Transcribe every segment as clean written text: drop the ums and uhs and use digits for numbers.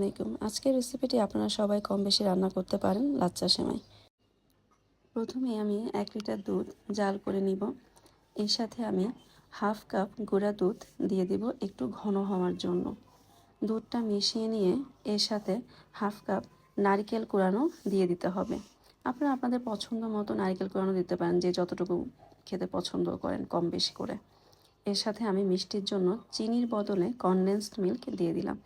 আলাইকুম। আজকের রেসিপিটি আপনারা সবাই কম বেশি রান্না করতে পারেন, লাচ্চা সেমাই। প্রথমে আমি 1 লিটার দুধ জাল করে নিব। এর সাথে আমি হাফ কাপ গুঁড়া দুধ দিয়ে দিব একটু ঘন হওয়ার জন্য। দুধটা মিশিয়ে নিয়ে এর সাথে হাফ কাপ নারকেল কোড়ানো দিয়ে দিতে হবে। আপনারা আপনাদের পছন্দ মতো নারকেল কোড়ানো দিতে পারেন, যে যতটুকু খেতে পছন্দ করেন কম বেশি করে। এর সাথে আমি মিষ্টির জন্য চিনির বদলে কনডেন্সড মিল্ক দিয়ে দিলাম।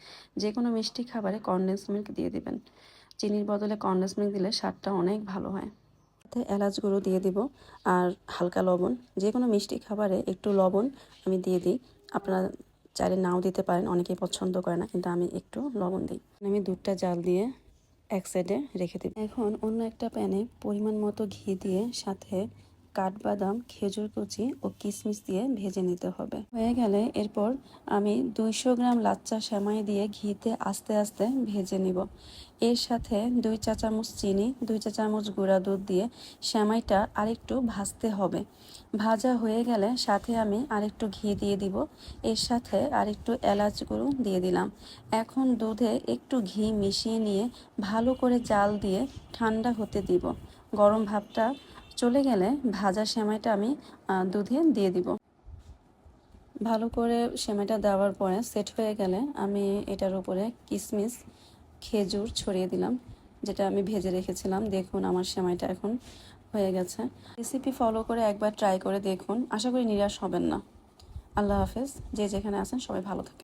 যে কোনো মিষ্টি খাবারে কনডেন্সড মিল্ক দিয়ে দিবেন। চিনির বদলে কনডেন্সড মিল্ক দিলে স্বাদটা অনেক ভালো হয়। সাথে এলাচ গুঁড়ো দিয়ে দিব আর হালকা লবণ। যে কোনো মিষ্টি খাবারে একটু লবণ আমি দিয়ে দিই। আপনারা চাইলে নাও দিতে পারেন, অনেকেই পছন্দ করে না, কিন্তু আমি একটু লবণ দিই। আমি দুধটা জাল দিয়ে এক সাইডে রেখে দিই। এখন অন্য একটা প্যানে পরিমাণ মতো ঘি দিয়ে সাথে কাঠবাদাম, খেজুর কুচি ও কিশমিশ দিয়ে ভেজে নিতে হবে। হয়ে গেলে এরপর আমি 200 গ্রাম লাচ্চা সেমাই দিয়ে ঘিতে আস্তে আস্তে ভেজে নিব। এর সাথে 2 চা চামচ চিনি, 2 চা চামচ গুঁড়া দুধ দিয়ে সেমাইটা আরেকটু ভাজতে হবে। ভাজা হয়ে গেলে সাথে আমি আরেকটু ঘি দিয়ে দিব। এর সাথে আরেকটু এলাচ গুঁড়ো দিয়ে দিলাম। এখন দুধে একটু ঘি মিশিয়ে নিয়ে ভালো করে জাল দিয়ে ঠান্ডা হতে দিব। গরম ভাবটা চলে গেলে ভাজা সেমাইটা আমি দুধে দিয়ে দিব। ভালো করে সেমাইটা দেওয়ার পরে সেট হয়ে গেলে আমি এটার উপরে কিশমিশ, খেজুর ছড়িয়ে দিলাম, যেটা আমি ভেজে রেখেছিলাম। দেখুন আমার সেমাইটা এখন হয়ে গেছে। রেসিপি ফলো করে একবার ট্রাই করে দেখুন, আশা করি নিরাশ হবেন না। আল্লাহ হাফেজ। যে যেখানে আছেন সবাই ভালো থাকেন।